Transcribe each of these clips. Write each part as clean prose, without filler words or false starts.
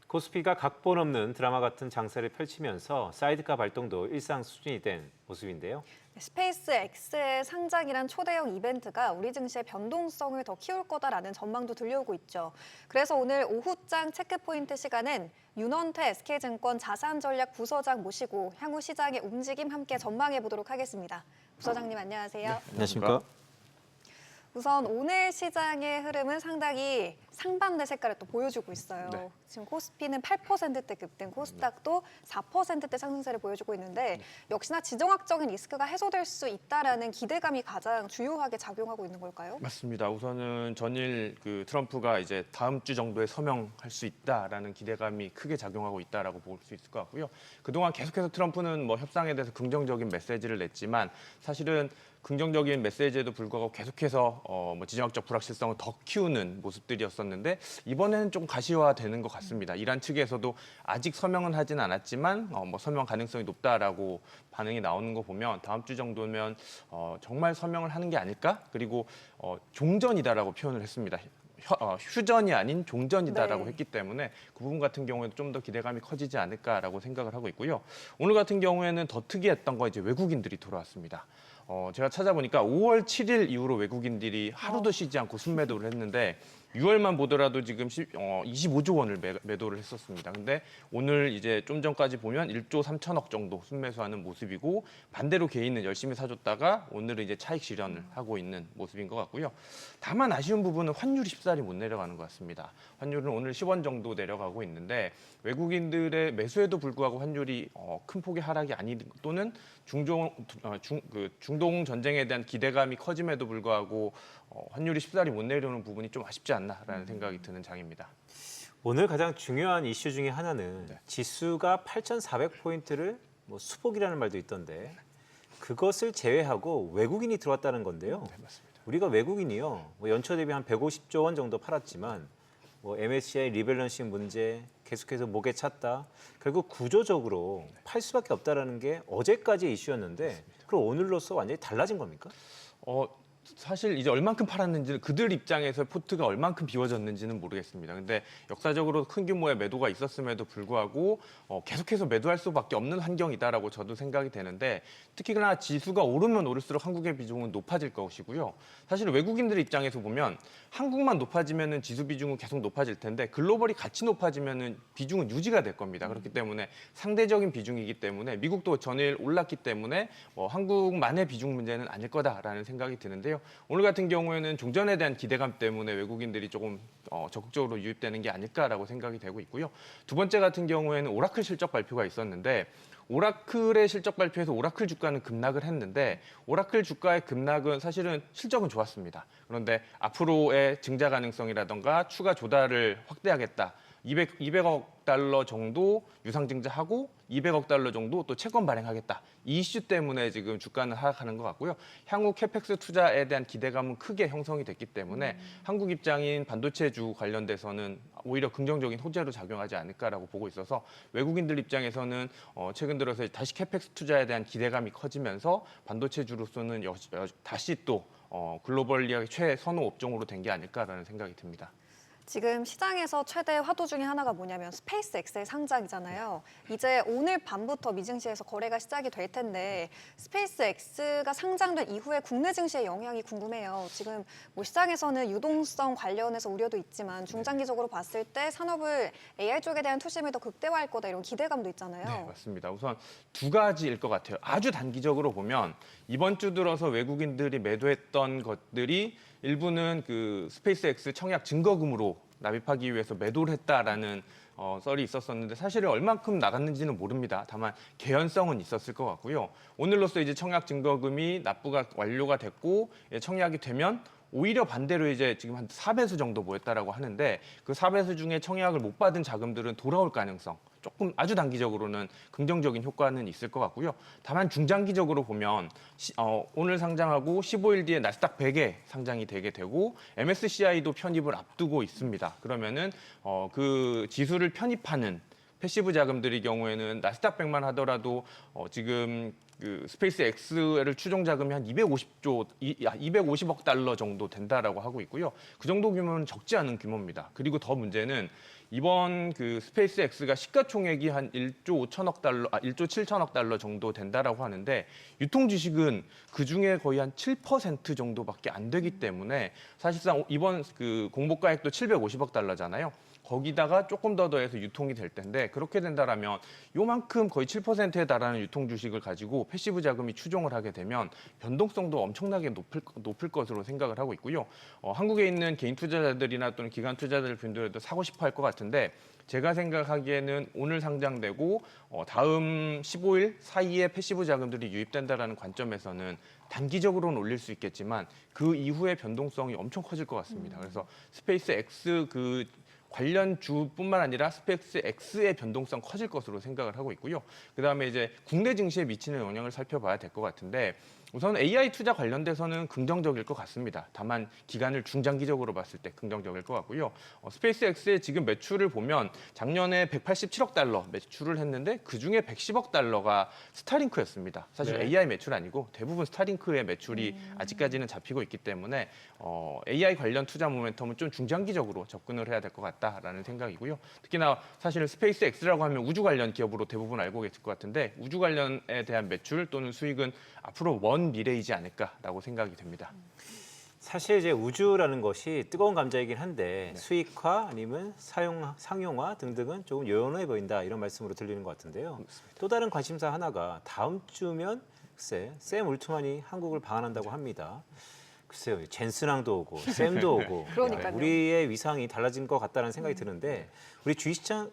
코스피가 각본 없는 드라마 같은 장세를 펼치면서 사이드카 발동도 일상 수준이 된 모습인데요. 스페이스 X의 상장이란 초대형 이벤트가 우리 증시의 변동성을 더 키울 거다라는 전망도 들려오고 있죠. 그래서 오늘 오후장 체크포인트 시간은 윤원태 SK증권 자산전략 부서장 모시고 향후 시장의 움직임 함께 전망해 보도록 하겠습니다. 부서장님 안녕하세요. 네, 안녕하십니까? 우선 오늘 시장의 흐름은 상당히 상반된 색깔을 또 보여주고 있어요. 네. 지금 코스피는 8%대 급등, 코스닥도 4%대 상승세를 보여주고 있는데 역시나 지정학적인 리스크가 해소될 수 있다라는 기대감이 가장 주요하게 작용하고 있는 걸까요? 맞습니다. 우선은 전일 트럼프가 이제 다음 주 정도에 서명할 수 있다라는 기대감이 크게 작용하고 있다라고 볼 수 있을 것 같고요. 그동안 계속해서 트럼프는 협상에 대해서 긍정적인 메시지를 냈지만 사실은 긍정적인 메시지에도 불구하고 계속해서 지정학적 불확실성을 더 키우는 모습들이었었는데 이번에는 좀 가시화되는 것 같습니다. 이란 측에서도 아직 서명은 하진 않았지만 서명 가능성이 높다라고 반응이 나오는 거 보면 다음 주 정도면 정말 서명을 하는 게 아닐까? 그리고 종전이다라고 표현을 했습니다. 휴전이 아닌 종전이다라고 네. 했기 때문에 그 부분 같은 경우에도 좀 더 기대감이 커지지 않을까라고 생각을 하고 있고요. 오늘 같은 경우에는 더 특이했던 거 이제 외국인들이 돌아왔습니다. 제가 찾아보니까 5월 7일 이후로 외국인들이 하루도 쉬지 않고 순매도를 했는데 6월만 보더라도 지금 25조 원을 매도를 했었습니다. 근데 오늘 이제 좀 전까지 보면 1조 3천억 정도 순매수하는 모습이고 반대로 개인은 열심히 사줬다가 오늘은 이제 차익 실현을 하고 있는 모습인 것 같고요. 다만 아쉬운 부분은 환율이 쉽사리 못 내려가는 것 같습니다. 환율은 오늘 10원 정도 내려가고 있는데 외국인들의 매수에도 불구하고 환율이 큰 폭의 하락이 아닌 또는 중동 전쟁에 대한 기대감이 커짐에도 불구하고 환율이 쉽사리 못 내려오는 부분이 좀 아쉽지 않나라는 생각이 드는 장입니다. 오늘 가장 중요한 이슈 중에 하나는 네. 지수가 8,400포인트를 수복이라는 말도 있던데 그것을 제외하고 외국인이 들어왔다는 건데요. 네, 맞습니다. 우리가 외국인이요. 연초 대비 한 150조 원 정도 팔았지만 MSCI 리밸런싱 문제 계속해서 목에 찼다. 결국 구조적으로 팔 수밖에 없다라는 게 어제까지의 이슈였는데 그럼 오늘로서 완전히 달라진 겁니까? 사실 이제 얼만큼 팔았는지는 그들 입장에서 포트가 얼만큼 비워졌는지는 모르겠습니다. 근데 역사적으로 큰 규모의 매도가 있었음에도 불구하고 계속해서 매도할 수밖에 없는 환경이다라고 저도 생각이 되는데 특히나 지수가 오르면 오를수록 한국의 비중은 높아질 것이고요. 사실 외국인들 입장에서 보면 한국만 높아지면은 지수 비중은 계속 높아질 텐데 글로벌이 같이 높아지면은 비중은 유지가 될 겁니다. 그렇기 때문에 상대적인 비중이기 때문에 미국도 전일 올랐기 때문에 한국만의 비중 문제는 아닐 거다라는 생각이 드는데요. 오늘 같은 경우에는 종전에 대한 기대감 때문에 외국인들이 조금 적극적으로 유입되는 게 아닐까라고 생각이 되고 있고요. 두 번째 같은 경우에는 오라클 실적 발표가 있었는데 오라클의 실적 발표에서 오라클 주가는 급락을 했는데 오라클 주가의 급락은 사실은 실적은 좋았습니다. 그런데 앞으로의 증자 가능성이라던가 추가 조달을 확대하겠다. 200억 달러 정도 유상증자하고 200억 달러 정도 또 채권 발행하겠다. 이 이슈 때문에 지금 주가는 하락하는 것 같고요. 향후 캐펙스 투자에 대한 기대감은 크게 형성이 됐기 때문에 한국 입장인 반도체주 관련돼서는 오히려 긍정적인 호재로 작용하지 않을까라고 보고 있어서 외국인들 입장에서는 최근 들어서 다시 캐펙스 투자에 대한 기대감이 커지면서 반도체주로서는 다시 또 글로벌리하게 최선호 업종으로 된 게 아닐까라는 생각이 듭니다. 지금 시장에서 최대 화두 중에 하나가 뭐냐면 스페이스 X의 상장이잖아요. 이제 오늘 밤부터 미증시에서 거래가 시작이 될 텐데 스페이스 X가 상장된 이후에 국내 증시의 영향이 궁금해요. 지금 시장에서는 유동성 관련해서 우려도 있지만 중장기적으로 봤을 때 산업을 AI 쪽에 대한 투심을 더 극대화할 거다 이런 기대감도 있잖아요. 네, 맞습니다. 우선 두 가지일 것 같아요. 아주 단기적으로 보면 이번 주 들어서 외국인들이 매도했던 것들이 일부는 스페이스 X 청약 증거금으로 납입하기 위해서 매도를 했다라는 썰이 있었었는데 사실은 얼만큼 나갔는지는 모릅니다. 다만 개연성은 있었을 것 같고요. 오늘로써 이제 청약 증거금이 납부가 완료가 됐고 청약이 되면 오히려 반대로 이제 지금 한 4배수 정도 모였다라고 하는데 그 4배수 중에 청약을 못 받은 자금들은 돌아올 가능성 조금 아주 단기적으로는 긍정적인 효과는 있을 것 같고요. 다만 중장기적으로 보면 오늘 상장하고 15일 뒤에 나스닥 100에 상장이 되게 되고 MSCI도 편입을 앞두고 있습니다. 그러면은 그 지수를 편입하는 패시브 자금들의 경우에는 나스닥 100만 하더라도 지금 스페이스 X를 추정 자금이 한 250억 달러 정도 된다라고 하고 있고요. 그 정도 규모는 적지 않은 규모입니다. 그리고 더 문제는 이번 그 스페이스 X가 시가총액이 한 1조 5천억 달러, 1조 7천억 달러 정도 된다라고 하는데 유통 주식은 그 중에 거의 한 7% 정도밖에 안 되기 때문에 사실상 이번 그 공모가액도 750억 달러잖아요. 거기다가 조금 더 더해서 유통이 될 텐데 그렇게 된다라면 요만큼 거의 7%에 달하는 유통 주식을 가지고 패시브 자금이 추종을 하게 되면 변동성도 엄청나게 높을 것으로 생각을 하고 있고요. 한국에 있는 개인 투자자들이나 또는 기관 투자자들 분들도 사고 싶어 할 것 같은데 제가 생각하기에는 오늘 상장되고 다음 15일 사이에 패시브 자금들이 유입된다라는 관점에서는 단기적으로는 올릴 수 있겠지만 그 이후의 변동성이 엄청 커질 것 같습니다. 그래서 스페이스 X 그 관련 주뿐만 아니라 스페이스 X의 변동성 커질 것으로 생각을 하고 있고요. 그다음에 이제 국내 증시에 미치는 영향을 살펴봐야 될 것 같은데 우선 AI 투자 관련돼서는 긍정적일 것 같습니다. 다만 기간을 중장기적으로 봤을 때 긍정적일 것 같고요. 스페이스 X의 지금 매출을 보면 작년에 187억 달러 매출을 했는데 그중에 110억 달러가 스타링크였습니다. 사실 네. AI 매출 아니고 대부분 스타링크의 매출이 아직까지는 잡히고 있기 때문에 AI 관련 투자 모멘텀은 좀 중장기적으로 접근을 해야 될 것 같다라는 생각이고요. 특히나 사실 스페이스 X라고 하면 우주 관련 기업으로 대부분 알고 계실 것 같은데 우주 관련에 대한 매출 또는 수익은 앞으로 먼 미래이지 않을까라고 생각이 됩니다. 사실 이제 우주라는 것이 뜨거운 감자이긴 한데 수익화 아니면 상용화 등등은 조금 요원해 보인다 이런 말씀으로 들리는 것 같은데요. 또 다른 관심사 하나가 다음 주면 글쎄 샘 울트만이 한국을 방한한다고 합니다. 글쎄요, 젠슨왕도 오고 샘도 오고 그러니까요. 우리의 위상이 달라진 것 같다는 생각이 드는데 우리 주식장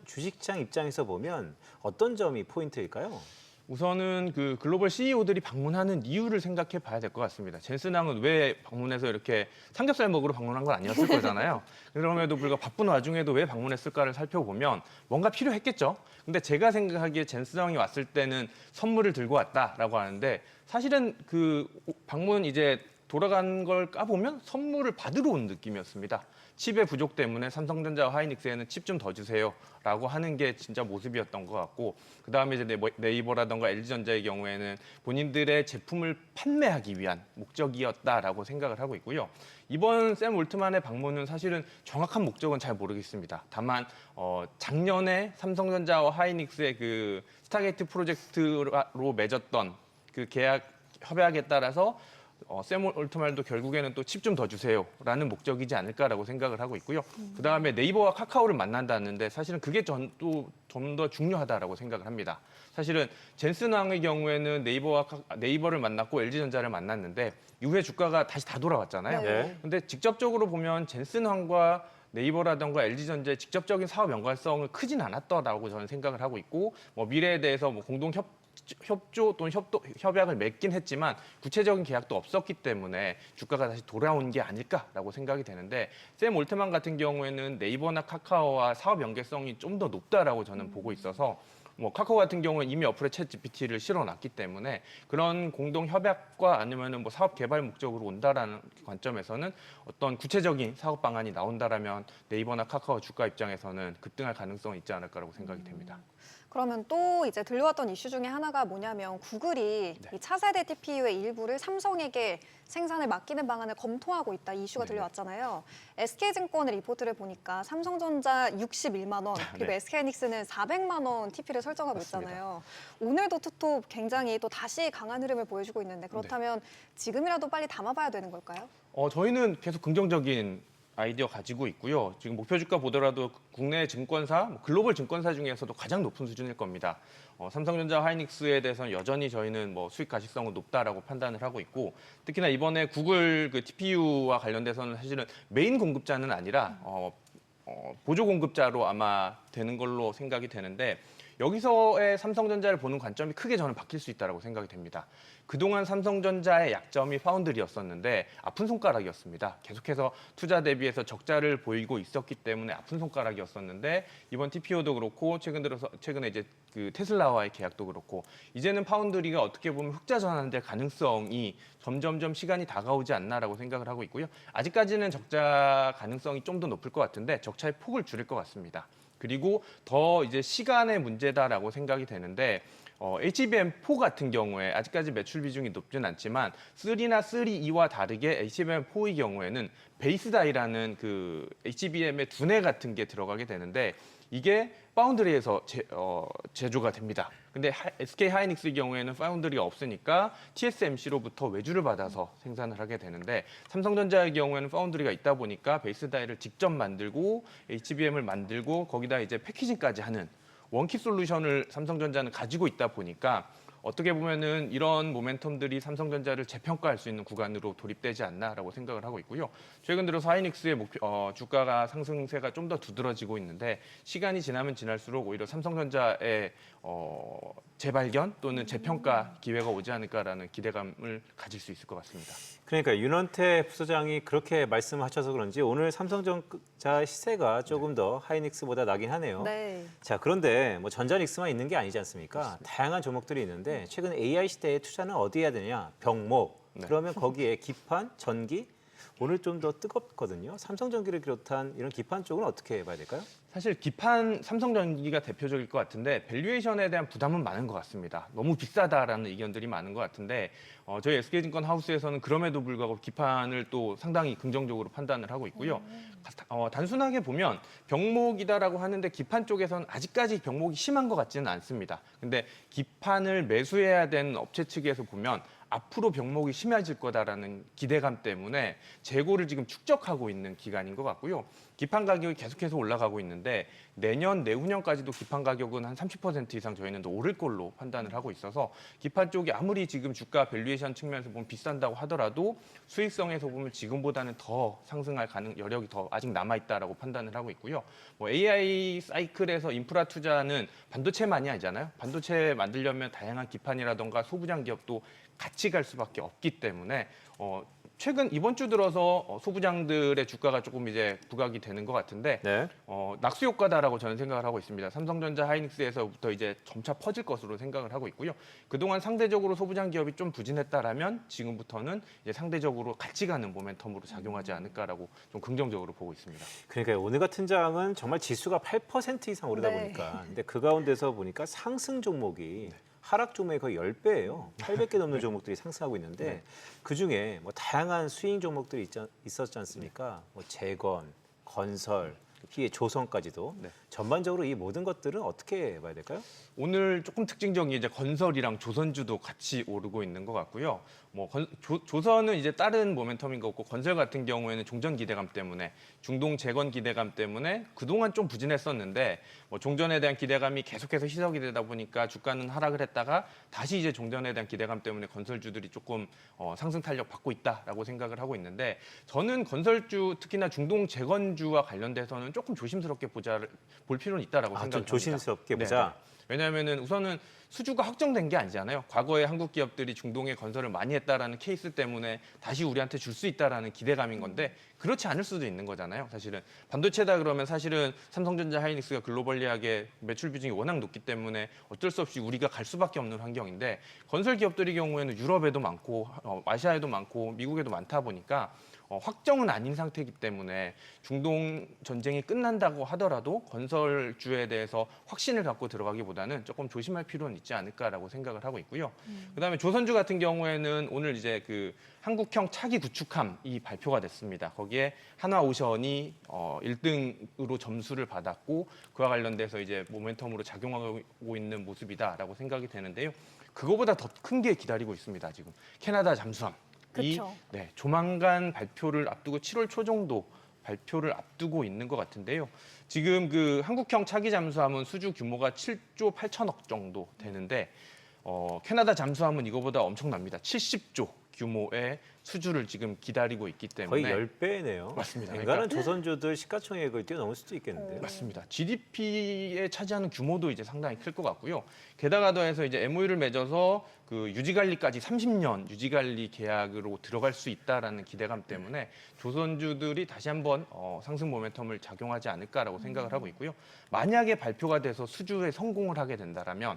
입장에서 보면 어떤 점이 포인트일까요? 우선은 그 글로벌 CEO들이 방문하는 이유를 생각해 봐야 될 것 같습니다. 젠슨왕은 왜 방문해서 이렇게 삼겹살 먹으러 방문한 건 아니었을 거잖아요. 그럼에도 불구하고 바쁜 와중에도 왜 방문했을까를 살펴보면 뭔가 필요했겠죠. 근데 제가 생각하기에 젠슨왕이 왔을 때는 선물을 들고 왔다라고 하는데 사실은 그 방문 이제 돌아간 걸 까보면 선물을 받으러 온 느낌이었습니다. 칩의 부족 때문에 삼성전자와 하이닉스에는 칩 좀 더 주세요라고 하는 게 진짜 모습이었던 것 같고 그다음에 이제 네이버라던가 LG전자의 경우에는 본인들의 제품을 판매하기 위한 목적이었다라고 생각을 하고 있고요. 이번 샘 올트만의 방문은 사실은 정확한 목적은 잘 모르겠습니다. 다만 작년에 삼성전자와 하이닉스의 그 스타게이트 프로젝트로 맺었던 그 계약 협약에 따라서 샘 올트만도 결국에는 또 칩 좀 더 주세요라는 목적이지 않을까라고 생각을 하고 있고요. 그다음에 네이버와 카카오를 만난다는데 사실은 그게 좀 더 중요하다라고 생각을 합니다. 사실은 젠슨 왕의 경우에는 네이버를 만났고 LG전자를 만났는데 이후에 주가가 다시 다 돌아왔잖아요. 네. 근데 직접적으로 보면 젠슨 왕과 네이버라든가 LG전자의 직접적인 사업 연관성은 크진 않았다라고 저는 생각을 하고 있고 미래에 대해서 공동 협조 또는 협약을 맺긴 했지만 구체적인 계약도 없었기 때문에 주가가 다시 돌아온 게 아닐까라고 생각이 되는데 샘 올트만 같은 경우에는 네이버나 카카오와 사업 연계성이 좀 더 높다라고 저는 보고 있어서 카카오 같은 경우는 이미 어플에 챗 GPT를 실어놨기 때문에 그런 공동 협약과 아니면은 사업 개발 목적으로 온다라는 관점에서는 어떤 구체적인 사업 방안이 나온다라면 네이버나 카카오 주가 입장에서는 급등할 가능성이 있지 않을까라고 생각이 됩니다. 그러면 또 이제 들려왔던 이슈 중에 하나가 뭐냐면 구글이 이 차세대 TPU의 일부를 삼성에게 생산을 맡기는 방안을 검토하고 있다 이 이슈가 들려왔잖아요. SK증권의 리포트를 보니까 삼성전자 61만 원 그리고 SK하이닉스는 400만 원 TP를 설정하고 맞습니다. 있잖아요. 오늘도 투톱 굉장히 또 다시 강한 흐름을 보여주고 있는데 그렇다면 지금이라도 빨리 담아봐야 되는 걸까요? 저희는 계속 긍정적인 아이디어 가지고 있고요. 지금 목표 주가 보더라도 국내 증권사, 글로벌 증권사 중에서도 가장 높은 수준일 겁니다. 삼성전자, 하이닉스에 대해서는 여전히 저희는 수익 가시성은 높다라고 판단을 하고 있고, 특히나 이번에 구글 그 TPU와 관련돼서는 사실은 메인 공급자는 아니라 보조 공급자로 아마 되는 걸로 생각이 되는데. 여기서의 삼성전자를 보는 관점이 크게 저는 바뀔 수 있다고 생각이 됩니다. 그동안 삼성전자의 약점이 파운드리였었는데 아픈 손가락이었습니다. 계속해서 투자 대비해서 적자를 보이고 있었기 때문에 아픈 손가락이었었는데 이번 TPO도 그렇고 최근에 이제 그 테슬라와의 계약도 그렇고 이제는 파운드리가 어떻게 보면 흑자 전환될 가능성이 점점점 시간이 다가오지 않나라고 생각을 하고 있고요. 아직까지는 적자 가능성이 좀 더 높을 것 같은데 적자의 폭을 줄일 것 같습니다. 그리고 더 이제 시간의 문제다라고 생각이 되는데 HBM4 같은 경우에 아직까지 매출 비중이 높진 않지만 3나 3E와 다르게 HBM4의 경우에는 베이스 다이라는 그 HBM의 두뇌 같은 게 들어가게 되는데 이게 파운드리에서 제조가 됩니다. 근데 SK 하이닉스의 경우에는 파운드리가 없으니까 TSMC로부터 외주를 받아서 생산을 하게 되는데 삼성전자의 경우에는 파운드리가 있다 보니까 베이스 다이를 직접 만들고 HBM을 만들고 거기다 이제 패키징까지 하는 원키 솔루션을 삼성전자는 가지고 있다 보니까 어떻게 보면은 이런 모멘텀들이 삼성전자를 재평가할 수 있는 구간으로 돌입되지 않나라고 생각을 하고 있고요. 최근 들어서 하이닉스의 주가가 상승세가 좀 더 두드러지고 있는데 시간이 지나면 지날수록 오히려 삼성전자의 재발견 또는 재평가 기회가 오지 않을까라는 기대감을 가질 수 있을 것 같습니다. 그러니까 윤원태 부소장이 그렇게 말씀하셔서 그런지 오늘 삼성전자 시세가 조금 더 하이닉스보다 나긴 하네요. 네. 자, 그런데 뭐 전자닉스만 있는 게 아니지 않습니까? 그렇습니다. 다양한 종목들이 있는데 최근 AI 시대에 투자는 어디에 해야 되냐? 병목. 네. 그러면 거기에 기판, 전기 오늘 좀 더 뜨겁거든요. 삼성전기를 비롯한 이런 기판 쪽은 어떻게 봐야 될까요? 사실 기판 삼성전기가 대표적일 것 같은데 밸류에이션에 대한 부담은 많은 것 같습니다. 너무 비싸다라는 의견들이 많은 것 같은데 저희 SK증권 하우스에서는 그럼에도 불구하고 기판을 또 상당히 긍정적으로 판단을 하고 있고요. 단순하게 보면 병목이다라고 하는데 기판 쪽에서는 아직까지 병목이 심한 것 같지는 않습니다. 근데 기판을 매수해야 되는 업체 측에서 보면 앞으로 병목이 심해질 거다라는 기대감 때문에 재고를 지금 축적하고 있는 기간인 것 같고요. 기판 가격이 계속해서 올라가고 있는데 내년, 내후년까지도 기판 가격은 한 30% 이상 저희는 더 오를 걸로 판단을 하고 있어서 기판 쪽이 아무리 지금 주가 밸류에이션 측면에서 보면 비싼다고 하더라도 수익성에서 보면 지금보다는 더 상승할 여력이 더 아직 남아있다라고 판단을 하고 있고요. 뭐 AI 사이클에서 인프라 투자는 반도체만이 아니잖아요. 반도체 만들려면 다양한 기판이라던가 소부장 기업도 같이 갈 수밖에 없기 때문에 최근 이번 주 들어서 소부장들의 주가가 조금 이제 부각이 되는 것 같은데 네. 낙수 효과다라고 저는 생각을 하고 있습니다. 삼성전자 하이닉스에서부터 이제 점차 퍼질 것으로 생각을 하고 있고요. 그동안 상대적으로 소부장 기업이 좀 부진했다라면 지금부터는 이제 상대적으로 같이 가는 모멘텀으로 작용하지 않을까라고 좀 긍정적으로 보고 있습니다. 그러니까 오늘 같은 장은 정말 지수가 8% 이상 오르다 네. 보니까 근데 그 가운데서 보니까 상승 종목이 하락 종목이 거의 10배예요. 800개 넘는 종목들이 상승하고 있는데 그중에 뭐 다양한 스윙 종목들이 있었지 않습니까? 뭐 재건, 건설, 피해 조선까지도 네. 전반적으로 이 모든 것들은 어떻게 봐야 될까요? 오늘 조금 특징적인 게 이제 건설이랑 조선주도 같이 오르고 있는 것 같고요. 뭐 조선은 이제 다른 모멘텀인 것 같고 건설 같은 경우에는 종전 기대감 때문에 중동 재건 기대감 때문에 그동안 좀 부진했었는데 뭐 종전에 대한 기대감이 계속해서 희석이 되다 보니까 주가는 하락을 했다가 다시 이제 종전에 대한 기대감 때문에 건설주들이 조금 상승 탄력 받고 있다라고 생각을 하고 있는데 저는 건설주 특히나 중동 재건주와 관련돼서는 조금 조심스럽게 볼 필요는 있다라고 좀 생각합니다. 조심스럽게 네, 보자. 네. 왜냐하면은 우선은 수주가 확정된 게 아니잖아요. 과거에 한국 기업들이 중동에 건설을 많이 했다라는 케이스 때문에 다시 우리한테 줄 수 있다라는 기대감인 건데 그렇지 않을 수도 있는 거잖아요. 사실은 반도체다 그러면 사실은 삼성전자 하이닉스가 글로벌리하게 매출 비중이 워낙 높기 때문에 어쩔 수 없이 우리가 갈 수밖에 없는 환경인데 건설 기업들의 경우에는 유럽에도 많고 아시아에도 많고 미국에도 많다 보니까 확정은 아닌 상태이기 때문에 중동 전쟁이 끝난다고 하더라도 건설주에 대해서 확신을 갖고 들어가기보다는 조금 조심할 필요는 있지 않을까라고 생각을 하고 있고요. 그다음에 조선주 같은 경우에는 오늘 이제 그 한국형 차기 구축함이 발표가 됐습니다. 거기에 하나오션이 1등으로 점수를 받았고 그와 관련돼서 이제 모멘텀으로 작용하고 있는 모습이다라고 생각이 되는데요. 그거보다 더 큰 게 기다리고 있습니다. 지금 캐나다 잠수함. 그쵸. 조만간 발표를 앞두고 7월 초 정도 발표를 앞두고 있는 것 같은데요. 지금 그 한국형 차기 잠수함은 수주 규모가 7조 8천억 정도 되는데 캐나다 잠수함은 이거보다 엄청납니다. 70조 규모의 수주를 지금 기다리고 있기 때문에 거의 10배네요. 맞습니다. 인간은 조선주들 시가총액을 뛰어넘을 수도 있겠는데요. 맞습니다. GDP에 차지하는 규모도 이제 상당히 클 것 같고요. 게다가 더해서 이제 MOU를 맺어서 그 유지관리까지 30년 유지관리 계약으로 들어갈 수 있다라는 기대감 때문에 조선주들이 다시 한번 상승 모멘텀을 작용하지 않을까라고 생각을 하고 있고요. 만약에 발표가 돼서 수주에 성공을 하게 된다라면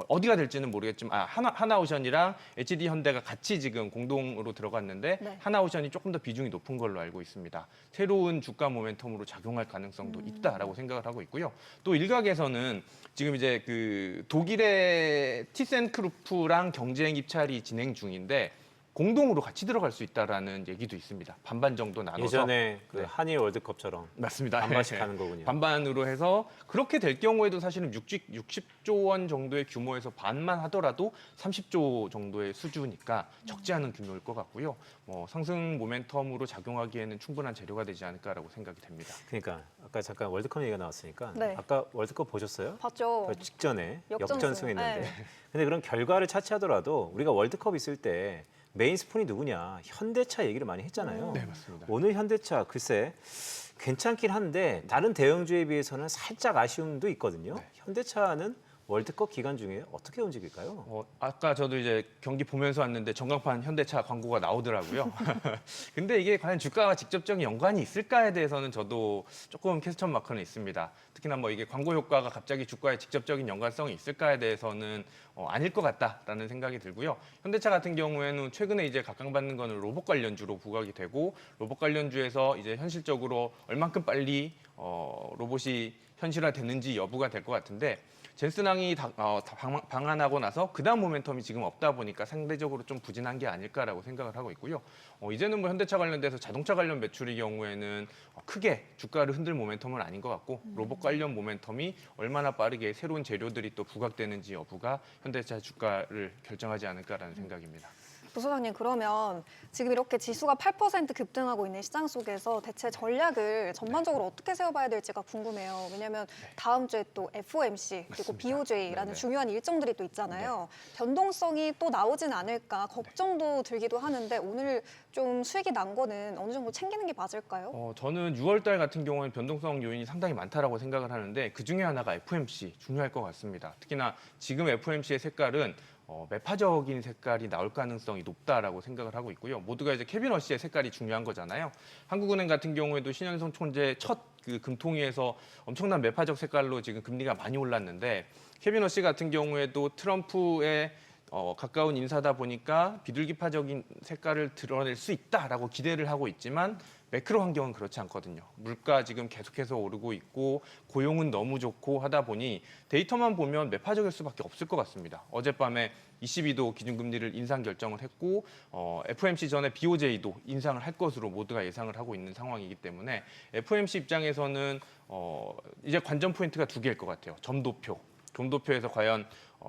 어디가 될지는 모르겠지만 하나오션이랑 HD 현대가 같이 지금 공동으로 들어갔는데 네. 하나오션이 조금 더 비중이 높은 걸로 알고 있습니다. 새로운 주가 모멘텀으로 작용할 가능성도 있다라고 생각을 하고 있고요. 또 일각에서는 지금 이제 그 독일의 티센크루프랑 경쟁 입찰이 진행 중인데 공동으로 같이 들어갈 수 있다라는 얘기도 있습니다. 반반 정도 나눠서 예전에 그 네. 한일 월드컵처럼 맞습니다. 반반씩 하는 거군요. 반반으로 해서 그렇게 될 경우에도 사실은 60조 원 정도의 규모에서 반만 하더라도 30조 정도의 수주니까 적지 않은 규모일 것 같고요. 뭐 상승 모멘텀으로 작용하기에는 충분한 재료가 되지 않을까라고 생각이 됩니다. 그러니까 아까 잠깐 월드컵 얘기가 나왔으니까 네. 아까 월드컵 보셨어요? 봤죠. 그 직전에 역전승. 역전승했는데 네. 근데 그런 결과를 차치하더라도 우리가 월드컵 있을 때 메인 스폰이 누구냐 현대차 얘기를 많이 했잖아요. 네, 맞습니다. 오늘 현대차 글쎄 괜찮긴 한데 다른 대형주에 비해서는 살짝 아쉬움도 있거든요. 네. 현대차는 월드컵 기간 중에 어떻게 움직일까요? 아까 저도 이제 경기 보면서 왔는데 전광판 현대차 광고가 나오더라고요. 근데 이게 과연 주가와 직접적인 연관이 있을까에 대해서는 저도 조금 퀘스천 마크는 있습니다. 특히나 뭐 이게 광고 효과가 갑자기 주가에 직접적인 연관성이 있을까에 대해서는 아닐 것 같다라는 생각이 들고요. 현대차 같은 경우에는 최근에 이제 각광받는 거는 로봇 관련주로 부각이 되고 로봇 관련주에서 이제 현실적으로 얼만큼 빨리 로봇이 현실화되는지 여부가 될 것 같은데 젠슨항이 방한하고 나서 그다음 모멘텀이 지금 없다 보니까 상대적으로 좀 부진한 게 아닐까라고 생각을 하고 있고요. 이제는 뭐 현대차 관련돼서 자동차 관련 매출의 경우에는 크게 주가를 흔들 모멘텀은 아닌 것 같고 로봇 관련 모멘텀이 얼마나 빠르게 새로운 재료들이 또 부각되는지 여부가 현대차 주가를 결정하지 않을까라는 생각입니다. 부소장님, 그러면 지금 이렇게 지수가 8% 급등하고 있는 시장 속에서 대체 전략을 전반적으로 어떻게 세워봐야 될지가 궁금해요. 왜냐하면 다음 주에 또 FOMC 그리고 맞습니다. BOJ라는 네네. 중요한 일정들이 또 있잖아요. 변동성이 또 나오진 않을까 걱정도 들기도 하는데 오늘 좀 수익이 난 거는 어느 정도 챙기는 게 맞을까요? 저는 6월 달 같은 경우는 변동성 요인이 상당히 많다라고 생각을 하는데 그 중에 하나가 FOMC 중요할 것 같습니다. 특히나 지금 FOMC의 색깔은 매파적인 색깔이 나올 가능성이 높다라고 생각을 하고 있고요. 모두가 이제 케빈 러시의 색깔이 중요한 거잖아요. 한국은행 같은 경우에도 신현성 총재 첫 그 금통위에서 엄청난 매파적 색깔로 지금 금리가 많이 올랐는데 케빈 러시 같은 경우에도 트럼프의 가까운 인사다 보니까 비둘기파적인 색깔을 드러낼 수 있다라고 기대를 하고 있지만 매크로 환경은 그렇지 않거든요. 물가 지금 계속해서 오르고 있고 고용은 너무 좋고 하다 보니 데이터만 보면 매파적일 수밖에 없을 것 같습니다. 어젯밤에 ECB도 기준금리를 인상 결정을 했고 FOMC 전에 BOJ도 인상을 할 것으로 모두가 예상을 하고 있는 상황이기 때문에 FOMC 입장에서는 이제 관전 포인트가 두 개일 것 같아요. 점도표에서 과연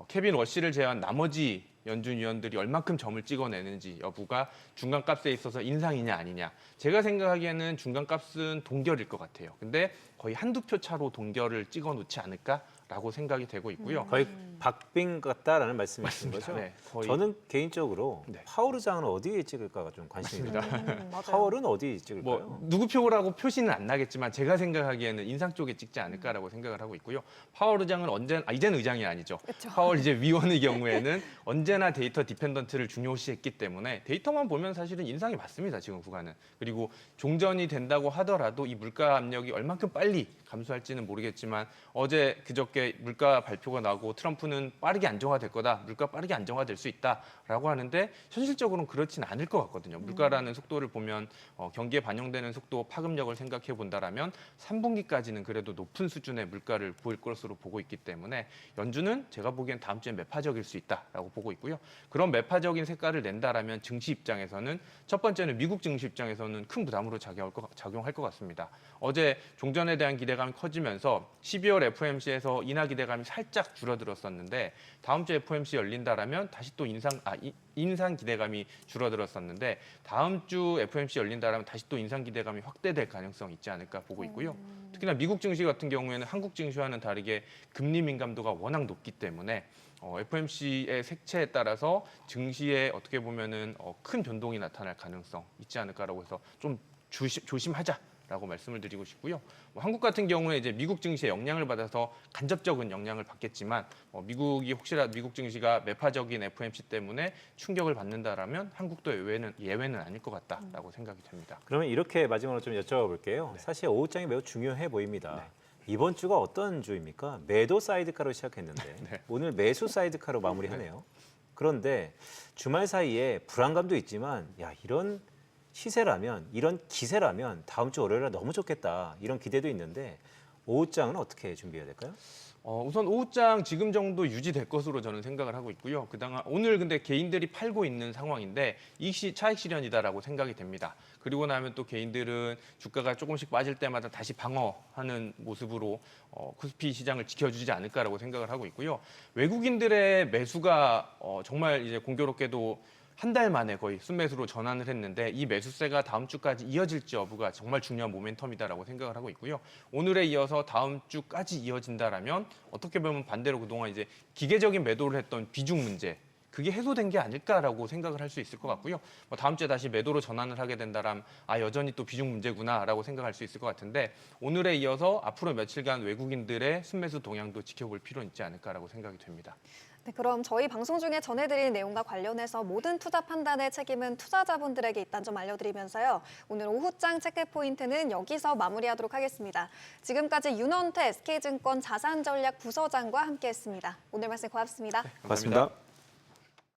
케빈 러시를 제외한 나머지 연준 위원들이 얼만큼 점을 찍어내는지 여부가 중간값에 있어서 인상이냐 아니냐. 제가 생각하기에는 중간값은 동결일 것 같아요. 근데 거의 한두 표 차로 동결을 찍어놓지 않을까라고 생각이 되고 있고요. 거의 박빙 같다라는 말씀이신 거죠? 네, 거의. 저는 개인적으로 네. 파월 의장은 어디에 찍을까가 좀 관심입니다. 맞아요. 파월은 어디 찍을까요? 뭐 누구 표라고 표시는 안 나겠지만 제가 생각하기에는 인상 쪽에 찍지 않을까라고 생각을 하고 있고요. 파월 의장은 이제는 의장이 아니죠. 그쵸. 파월 이제 위원의 경우에는 언제나 데이터 디펜던트를 중요시했기 때문에 데이터만 보면 사실은 인상이 맞습니다. 지금 구간은. 그리고 종전이 된다고 하더라도 이 물가 압력이 얼만큼 빨리 감소할지는 모르겠지만 어제 그저께 물가 발표가 나고 트럼프는 빠르게 안정화될 거다. 물가 빠르게 안정화될 수 있다라고 하는데 현실적으로는 그렇지는 않을 것 같거든요. 물가라는 속도를 보면 경기에 반영되는 속도 파급력을 생각해 본다라면 3분기까지는 그래도 높은 수준의 물가를 보일 것으로 보고 있기 때문에 연준은 제가 보기엔 다음 주에 매파적일 수 있다라고 보고 있고요. 그런 매파적인 색깔을 낸다라면 증시 입장에서는 첫 번째는 미국 증시 입장에서는 큰 부담으로 작용할 것 같습니다. 어제 종전에 대한 기대감이 커지면서 12월 FOMC에서 인하 기대감이 살짝 줄어들었었는데 다음 주 FOMC 열린다라면 다시 또 인상 기대감이 줄어들었었는데 다음 주 FOMC 열린다라면 다시 또 인상 기대감이 확대될 가능성이 있지 않을까 보고 있고요. 특히나 미국 증시 같은 경우에는 한국 증시와는 다르게 금리 민감도가 워낙 높기 때문에 FOMC의 색채에 따라서 증시에 어떻게 보면은 큰 변동이 나타날 가능성 있지 않을까라고 해서 좀 조심하자라고 말씀을 드리고 싶고요. 한국 같은 경우에 이제 미국 증시에 영향을 받아서 간접적인 영향을 받겠지만 미국이 혹시라도 미국 증시가 매파적인 FOMC 때문에 충격을 받는다라면 한국도 예외는 아닐 것 같다라고 생각이 됩니다. 그러면 이렇게 마지막으로 좀 여쭤봐 볼게요. 네. 사실 오후장이 매우 중요해 보입니다. 이번 주가 어떤 주입니까? 매도 사이드카로 시작했는데 네. 오늘 매수 사이드카로 마무리하네요. 그런데 주말 사이에 불안감도 있지만 이런 시세라면 이런 기세라면 다음 주 월요일에 너무 좋겠다 이런 기대도 있는데 오후장은 어떻게 준비해야 될까요? 우선 오후장 지금 정도 유지될 것으로 저는 생각을 하고 있고요. 오늘 근데 개인들이 팔고 있는 상황인데 차익 실현이다라고 생각이 됩니다. 그리고 나면 또 개인들은 주가가 조금씩 빠질 때마다 다시 방어하는 모습으로 코스피 시장을 지켜주지 않을까라고 생각을 하고 있고요. 외국인들의 매수가 정말 이제 공교롭게도 한 달 만에 거의 순매수로 전환을 했는데 이 매수세가 다음 주까지 이어질지 여부가 정말 중요한 모멘텀이다라고 생각을 하고 있고요. 오늘에 이어서 다음 주까지 이어진다라면 어떻게 보면 반대로 그동안 이제 기계적인 매도를 했던 비중 문제 그게 해소된 게 아닐까라고 생각을 할 수 있을 것 같고요. 다음 주에 다시 매도로 전환을 하게 된다면 여전히 또 비중 문제구나라고 생각할 수 있을 것 같은데 오늘에 이어서 앞으로 며칠간 외국인들의 순매수 동향도 지켜볼 필요는 있지 않을까라고 생각이 됩니다. 네, 그럼 저희 방송 중에 전해드린 내용과 관련해서 모든 투자 판단의 책임은 투자자분들에게 있다는 점 알려드리면서요. 오늘 오후장 체크 포인트는 여기서 마무리하도록 하겠습니다. 지금까지 윤원태 SK증권 자산전략 부서장과 함께했습니다. 오늘 말씀 고맙습니다. 네, 고맙습니다.